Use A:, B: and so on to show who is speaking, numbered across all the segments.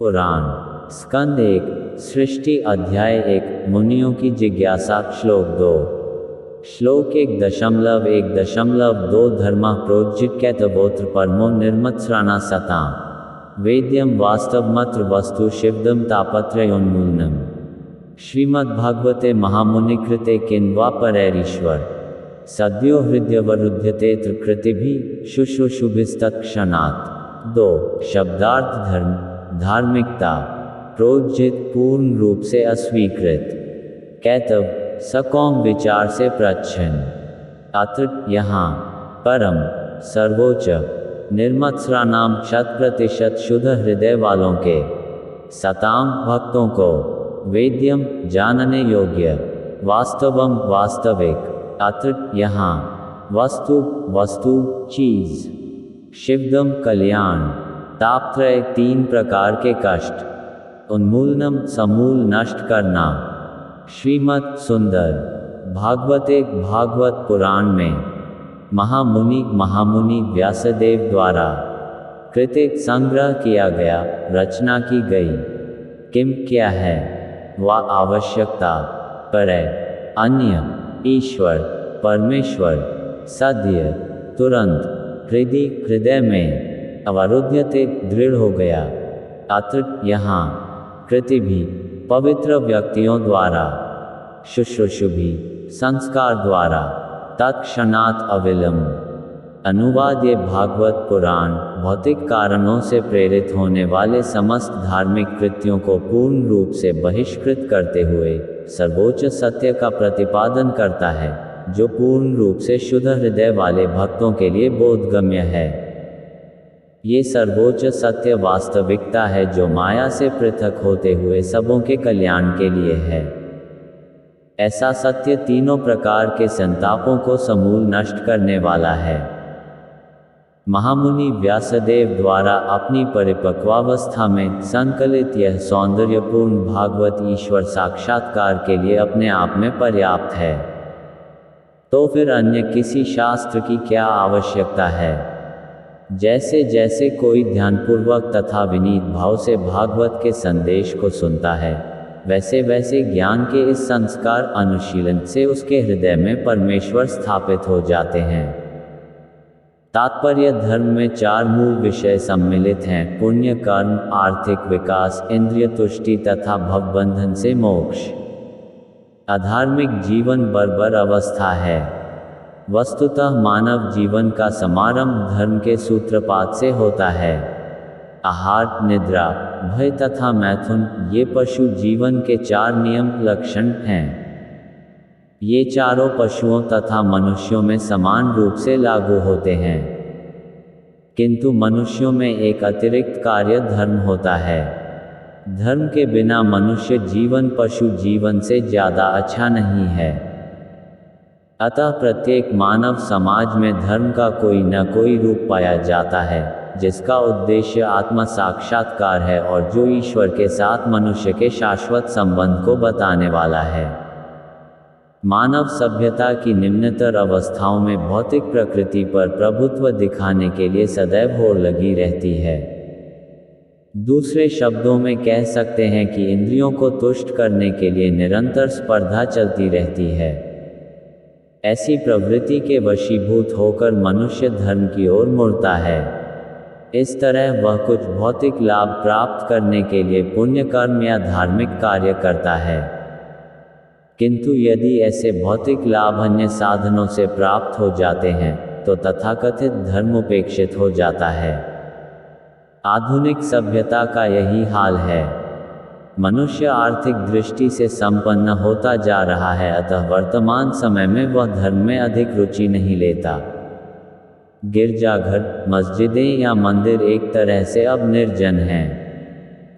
A: पुराण स्कंद 1 सृष्टि अध्याय 1 मुनियों की जिज्ञासा श्लोक 2 श्लोक 1.1.2 धर्मा प्रोज्जिक्यतवोत्र परमो निर्मत्सराणा सताम वेद्यम वास्तवमत्र वस्तु शिवदम तापत्रयोन्मूलनम। श्रीमद्भागवते महामुनिकृते किन्वा परैरीश्वर सद्यो हृदयवरुध्यते त्रिकृतिभिः शुश्रूषुभिस्तत्क्षणात्। 2 शब्दार्थ धर्म धार्मिकता प्रोज्जित पूर्ण रूप से अस्वीकृत कैतव सकौम विचार से प्रच्छन्न अत्र यहाँ परम सर्वोच्च निर्मत्सराणाम 100% शुद्ध हृदय वालों के सताम भक्तों को वेद्यम जानने योग्य वास्तवम वास्तविक अत्र यहाँ वस्तु चीज शिवदम कल्याण तापत्रय 3 प्रकार के कष्ट उन्मूलनम समूल नष्ट करना। श्रीमद् सुंदर भागवते भागवत पुराण में महामुनि व्यासदेव द्वारा कृतिक संग्रह किया गया रचना की गई। किम क्या है वह आवश्यकता परय अन्य ईश्वर परमेश्वर सद्य तुरंत हृदय में अवरुध्यते दृढ़ हो गया। अत्र यहाँ कृति भी पवित्र व्यक्तियों द्वारा शुश्रूषुभि संस्कार द्वारा तत्क्षणात् अविलंब। अनुवाद ये भागवत पुराण भौतिक कारणों से प्रेरित होने वाले समस्त धार्मिक कृत्यों को पूर्ण रूप से बहिष्कृत करते हुए सर्वोच्च सत्य का प्रतिपादन करता है जो पूर्ण रूप से शुद्ध हृदय वाले भक्तों के लिए बोधगम्य है। ये सर्वोच्च सत्य वास्तविकता है जो माया से पृथक होते हुए सबों के कल्याण के लिए है। ऐसा सत्य तीनों प्रकार के संतापों को समूल नष्ट करने वाला है। महामुनि व्यासदेव द्वारा अपनी परिपक्वावस्था में संकलित यह सौंदर्यपूर्ण भागवत ईश्वर साक्षात्कार के लिए अपने आप में पर्याप्त है। तो फिर अन्य किसी शास्त्र की क्या आवश्यकता है। जैसे जैसे कोई ध्यानपूर्वक तथा विनीत भाव से भागवत के संदेश को सुनता है वैसे वैसे ज्ञान के इस संस्कार अनुशीलन से उसके हृदय में परमेश्वर स्थापित हो जाते हैं। तात्पर्य धर्म में 4 मूल विषय सम्मिलित हैं पुण्य कर्म आर्थिक विकास इंद्रिय तुष्टि तथा भवबंधन से मोक्ष। अधार्मिक जीवन बर्बर अवस्था है। वस्तुतः मानव जीवन का समारंभ धर्म के सूत्रपात से होता है। आहार निद्रा भय तथा मैथुन ये पशु जीवन के 4 नियम लक्षण हैं। ये चारों पशुओं तथा मनुष्यों में समान रूप से लागू होते हैं किंतु मनुष्यों में एक अतिरिक्त कार्य धर्म होता है। धर्म के बिना मनुष्य जीवन पशु जीवन से ज़्यादा अच्छा नहीं है। अतः प्रत्येक मानव समाज में धर्म का कोई न कोई रूप पाया जाता है जिसका उद्देश्य आत्म साक्षात्कार है और जो ईश्वर के साथ मनुष्य के शाश्वत संबंध को बताने वाला है। मानव सभ्यता की निम्नतर अवस्थाओं में भौतिक प्रकृति पर प्रभुत्व दिखाने के लिए सदैव होड़ लगी रहती है। दूसरे शब्दों में कह सकते हैं कि इंद्रियों को तुष्ट करने के लिए निरंतर स्पर्धा चलती रहती है। ऐसी प्रवृत्ति के वशीभूत होकर मनुष्य धर्म की ओर मुड़ता है। इस तरह वह कुछ भौतिक लाभ प्राप्त करने के लिए पुण्य कर्म या धार्मिक कार्य करता है किंतु यदि ऐसे भौतिक लाभ अन्य साधनों से प्राप्त हो जाते हैं तो तथाकथित धर्म उपेक्षित हो जाता है। आधुनिक सभ्यता का यही हाल है। मनुष्य आर्थिक दृष्टि से संपन्न होता जा रहा है अतः वर्तमान समय में वह धर्म में अधिक रुचि नहीं लेता। गिरजाघर मस्जिदें या मंदिर एक तरह से अब निर्जन हैं।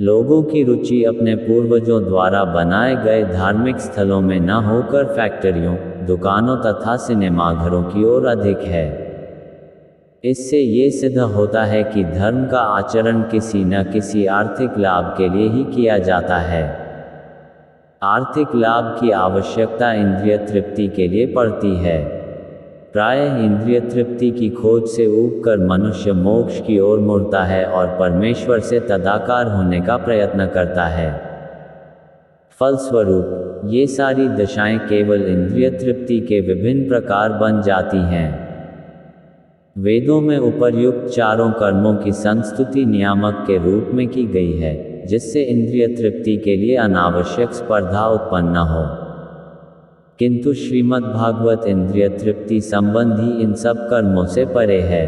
A: लोगों की रुचि अपने पूर्वजों द्वारा बनाए गए धार्मिक स्थलों में न होकर फैक्ट्रियों दुकानों तथा सिनेमाघरों की ओर अधिक है। इससे ये सिद्ध होता है कि धर्म का आचरण किसी न किसी आर्थिक लाभ के लिए ही किया जाता है। आर्थिक लाभ की आवश्यकता इंद्रिय तृप्ति के लिए पड़ती है प्रायः इंद्रिय तृप्ति की खोज से ऊबकर मनुष्य मोक्ष की ओर मुड़ता है और परमेश्वर से तदाकार होने का प्रयत्न करता है। फलस्वरूप ये सारी दशाएं केवल इंद्रिय तृप्ति के विभिन्न प्रकार बन जाती हैं। वेदों में उपर्युक्त चारों कर्मों की संस्तुति नियामक के रूप में की गई है, जिससे इंद्रिय तृप्ति के लिए अनावश्यक स्पर्धा उत्पन्न हो। किंतु श्रीमद् भागवत इंद्रिय तृप्ति संबंधी इन सब कर्मों से परे है।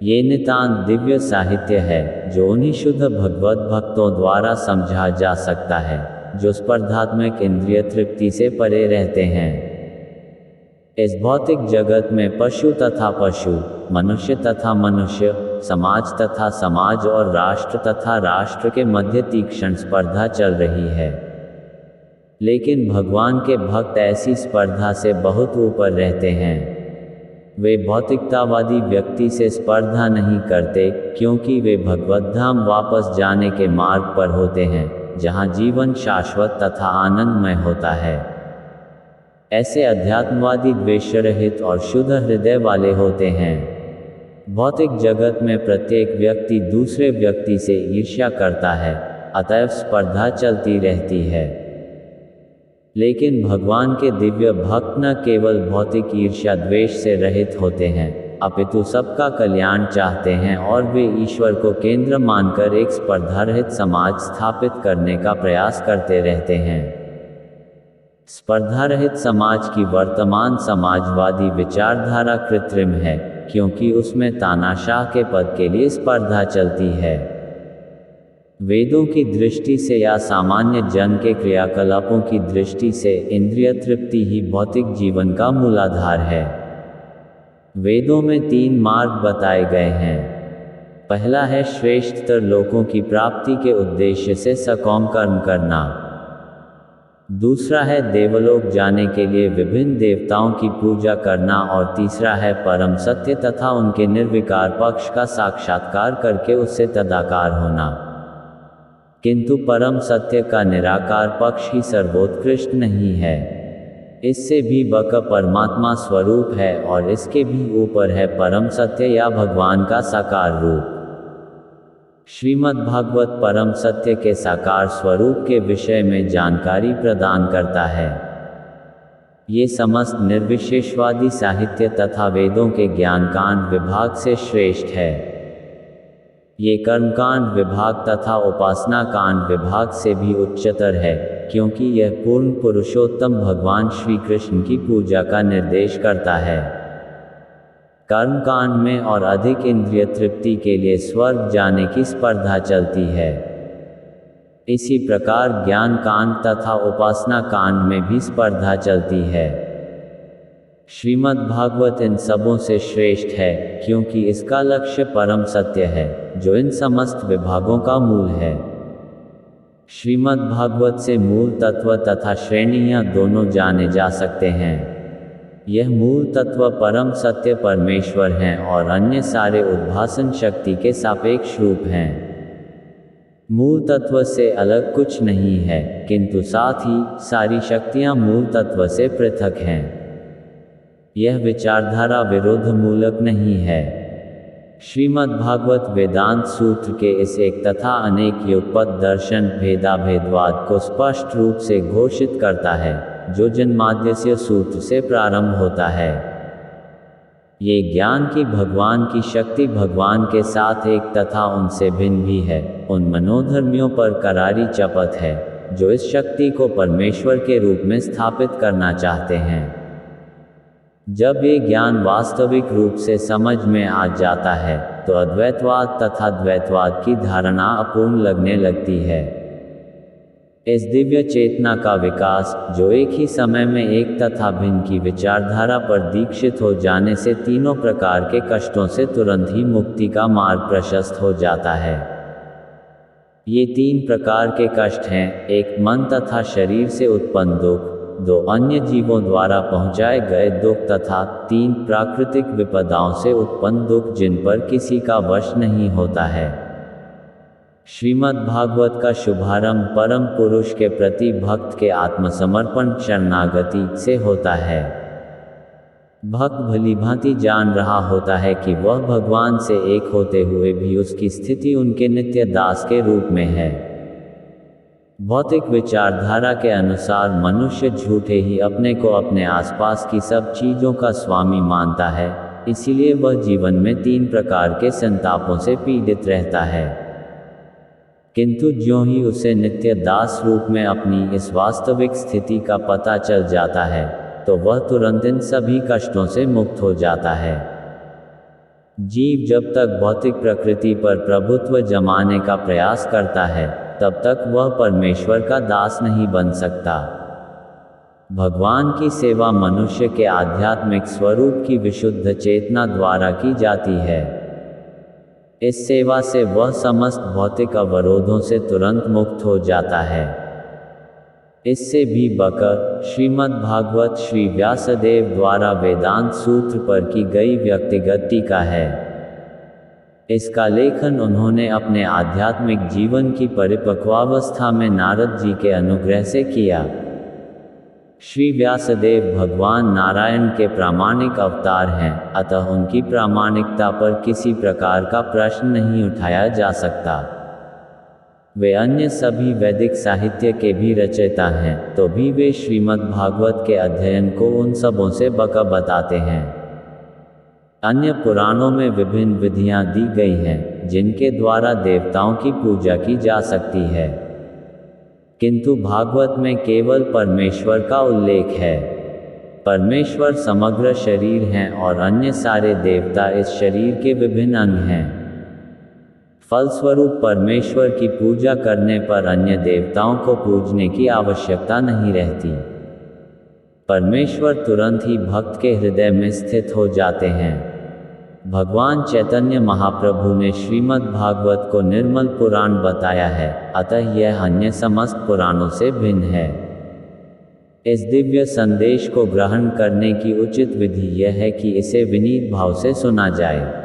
A: ये नितांत दिव्य साहित्य है, जो उन्हीं शुद्ध भगवत भक्तों द्वारा समझा जा सकता है, जो स्पर्धात्मक इंद्रिय तृप्ति से परे रहते हैं। इस भौतिक जगत में पशु तथा पशु, मनुष्य तथा मनुष्य, समाज तथा समाज और राष्ट्र तथा राष्ट्र के मध्य तीक्ष्ण स्पर्धा चल रही है। लेकिन भगवान के भक्त ऐसी स्पर्धा से बहुत ऊपर रहते हैं। वे भौतिकतावादी व्यक्ति से स्पर्धा नहीं करते, क्योंकि वे भगवत धाम वापस जाने के मार्ग पर होते हैं, जहां जीवन शाश्वत तथा आनंदमय होता है। ऐसे अध्यात्मवादी द्वेषरहित और शुद्ध हृदय वाले होते हैं। भौतिक जगत में प्रत्येक व्यक्ति दूसरे व्यक्ति से ईर्ष्या करता है, अतएव स्पर्धा चलती रहती है। लेकिन भगवान के दिव्य भक्त न केवल भौतिक ईर्ष्या द्वेष से रहित होते हैं, अपितु सबका कल्याण चाहते हैं और वे ईश्वर को केंद्र मानकर एक स्पर्धारहित समाज स्थापित करने का प्रयास करते रहते हैं। स्पर्धारहित समाज की वर्तमान समाजवादी विचारधारा कृत्रिम है, क्योंकि उसमें तानाशाह के पद के लिए स्पर्धा चलती है। वेदों की दृष्टि से या सामान्य जन के क्रियाकलापों की दृष्टि से इंद्रिय तृप्ति ही भौतिक जीवन का मूलाधार है। वेदों में 3 मार्ग बताए गए हैं। पहला है श्रेष्ठतर लोकों की प्राप्ति के उद्देश्य से सकाम कर्म करना। दूसरा है देवलोक जाने के लिए विभिन्न देवताओं की पूजा करना और तीसरा है परम सत्य तथा उनके निर्विकार पक्ष का साक्षात्कार करके उससे तदाकार होना। किंतु परम सत्य का निराकार पक्ष ही सर्वोत्कृष्ट नहीं है। इससे भी बक परमात्मा स्वरूप है और इसके भी ऊपर है परम सत्य या भगवान का साकार रूप। श्रीमद् भागवत परम सत्य के साकार स्वरूप के विषय में जानकारी प्रदान करता है। ये समस्त निर्विशेषवादी साहित्य तथा वेदों के ज्ञानकांड विभाग से श्रेष्ठ है। ये कर्मकांड विभाग तथा उपासना कांड विभाग से भी उच्चतर है, क्योंकि यह पूर्ण पुरुषोत्तम भगवान श्री कृष्ण की पूजा का निर्देश करता है। कर्मकांड में और अधिक इंद्रिय तृप्ति के लिए स्वर्ग जाने की स्पर्धा चलती है। इसी प्रकार ज्ञान कांड तथा उपासना कांड में भी स्पर्धा चलती है। श्रीमद् भागवत इन सबों से श्रेष्ठ है, क्योंकि इसका लक्ष्य परम सत्य है, जो इन समस्त विभागों का मूल है। श्रीमद् भागवत से मूल तत्व तथा श्रेणियां दोनों जाने जा सकते हैं। यह मूल तत्व परम सत्य परमेश्वर हैं और अन्य सारे उद्भासन शक्ति के सापेक्ष रूप हैं। मूल तत्व से अलग कुछ नहीं है, किंतु साथ ही सारी शक्तियां मूल तत्व से पृथक हैं। यह विचारधारा विरोध मूलक नहीं है। श्रीमद् भागवत वेदांत सूत्र के इस एक तथा अनेक युगपत दर्शन भेदाभेदवाद को स्पष्ट रूप से घोषित करता है, जो जन्माद्यस्य सूत्र से प्रारंभ होता है। ये ज्ञान की भगवान की शक्ति भगवान के साथ एक तथा उनसे भिन्न भी है, उन मनोधर्मियों पर करारी चपत है, जो इस शक्ति को परमेश्वर के रूप में स्थापित करना चाहते हैं। जब ये ज्ञान वास्तविक रूप से समझ में आ जाता है, तो अद्वैतवाद तथा द्वैतवाद की धारणा अपूर्ण लगने लगती है। इस दिव्य चेतना का विकास, जो एक ही समय में एक तथा भिन्न की विचारधारा पर दीक्षित हो जाने से तीनों प्रकार के कष्टों से तुरंत ही मुक्ति का मार्ग प्रशस्त हो जाता है। ये 3 प्रकार के कष्ट हैं: 1 मन तथा शरीर से उत्पन्न दुख, 2 अन्य जीवों द्वारा पहुंचाए गए दुख तथा 3 प्राकृतिक विपदाओं से उत्पन्न दुख जिन पर किसी का वश नहीं होता है। श्रीमद् भागवत का शुभारंभ परम पुरुष के प्रति भक्त के आत्मसमर्पण शरणागति से होता है। भक्त भलीभांति जान रहा होता है कि वह भगवान से एक होते हुए भी उसकी स्थिति उनके नित्य दास के रूप में है। भौतिक विचारधारा के अनुसार मनुष्य झूठे ही अपने को अपने आसपास की सब चीजों का स्वामी मानता है, इसीलिए वह जीवन में 3 प्रकार के संतापों से पीड़ित रहता है। किंतु ज्यों ही उसे नित्य दास रूप में अपनी इस वास्तविक स्थिति का पता चल जाता है, तो वह तुरंत इन सभी कष्टों से मुक्त हो जाता है। जीव जब तक भौतिक प्रकृति पर प्रभुत्व जमाने का प्रयास करता है, तब तक वह परमेश्वर का दास नहीं बन सकता। भगवान की सेवा मनुष्य के आध्यात्मिक स्वरूप की विशुद्ध चेतना द्वारा की जाती है। इस सेवा से वह समस्त भौतिक अवरोधों से तुरंत मुक्त हो जाता है। इससे भी बकर श्रीमद् भागवत श्री व्यासदेव द्वारा वेदांत सूत्र पर की गई व्यक्तिगत टीका है। इसका लेखन उन्होंने अपने आध्यात्मिक जीवन की परिपक्वावस्था में नारद जी के अनुग्रह से किया। श्री व्यासदेव भगवान नारायण के प्रामाणिक अवतार हैं, अतः उनकी प्रामाणिकता पर किसी प्रकार का प्रश्न नहीं उठाया जा सकता। वे अन्य सभी वैदिक साहित्य के भी रचयिता हैं, तो भी वे श्रीमद् भागवत के अध्ययन को उन सबों से बका बताते हैं। अन्य पुराणों में विभिन्न विधियां दी गई हैं, जिनके द्वारा देवताओं की पूजा की जा सकती है, किंतु भागवत में केवल परमेश्वर का उल्लेख है। परमेश्वर समग्र शरीर हैं और अन्य सारे देवता इस शरीर के विभिन्न अंग हैं। फलस्वरूप परमेश्वर की पूजा करने पर अन्य देवताओं को पूजने की आवश्यकता नहीं रहती। परमेश्वर तुरंत ही भक्त के हृदय में स्थित हो जाते हैं। भगवान चैतन्य महाप्रभु ने श्रीमद् भागवत को निर्मल पुराण बताया है, अतः यह अन्य समस्त पुराणों से भिन्न है। इस दिव्य संदेश को ग्रहण करने की उचित विधि यह है कि इसे विनीत भाव से सुना जाए।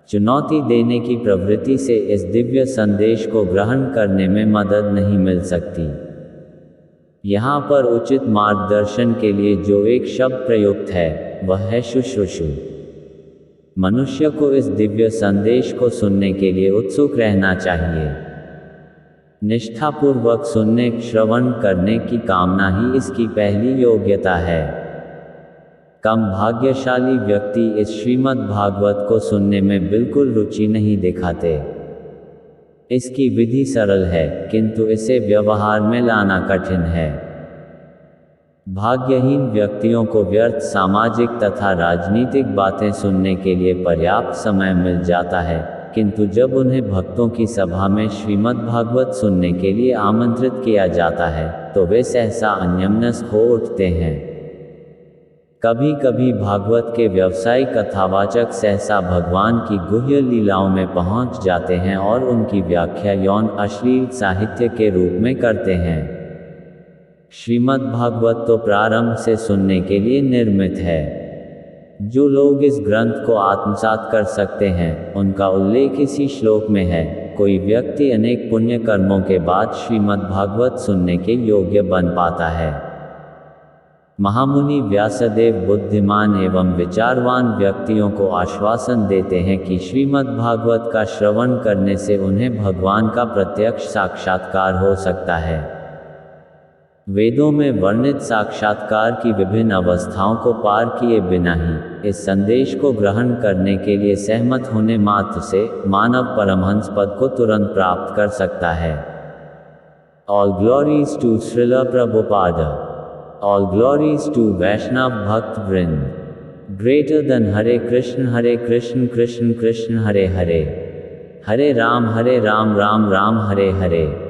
A: चुनौती देने की प्रवृत्ति से इस दिव्य संदेश को ग्रहण करने में मदद नहीं मिल सकती। यहाँ पर उचित मार्गदर्शन के लिए जो एक शब्द प्रयुक्त है, वह है शुश्रूषु। मनुष्य को इस दिव्य संदेश को सुनने के लिए उत्सुक रहना चाहिए। निष्ठापूर्वक सुनने, श्रवण करने की कामना ही इसकी पहली योग्यता है। कम भाग्यशाली व्यक्ति इस श्रीमद् भागवत को सुनने में बिल्कुल रुचि नहीं दिखाते। इसकी विधि सरल है, किंतु इसे व्यवहार में लाना कठिन है। भाग्यहीन व्यक्तियों को व्यर्थ सामाजिक तथा राजनीतिक बातें सुनने के लिए पर्याप्त समय मिल जाता है, किंतु जब उन्हें भक्तों की सभा में श्रीमद् भागवत सुनने के लिए आमंत्रित किया जाता है, तो वे सहसा अन्यमनस्क हो उठते हैं। कभी कभी भागवत के व्यवसायिक कथावाचक सहसा भगवान की गुह्य लीलाओं में पहुंच जाते हैं और उनकी व्याख्या यौन अश्लील साहित्य के रूप में करते हैं। श्रीमद् भागवत तो प्रारंभ से सुनने के लिए निर्मित है। जो लोग इस ग्रंथ को आत्मसात कर सकते हैं, उनका उल्लेख इसी श्लोक में है। कोई व्यक्ति अनेक पुण्य कर्मों के बाद श्रीमद् भागवत सुनने के योग्य बन पाता है। महामुनि व्यासदेव बुद्धिमान एवं विचारवान व्यक्तियों को आश्वासन देते हैं कि श्रीमद् भागवत का श्रवण करने से उन्हें भगवान का प्रत्यक्ष साक्षात्कार हो सकता है। वेदों में वर्णित साक्षात्कार की विभिन्न अवस्थाओं को पार किए बिना ही इस संदेश को ग्रहण करने के लिए सहमत होने मात्र से मानव परमहंस पद को तुरंत प्राप्त कर सकता है। All glories to Srila Prabhupada. All glories to Vaishnav Bhakt Vrind. Greater than Hare Krishna Krishna Krishna Hare Hare. Hare Ram Ram Ram Hare Hare.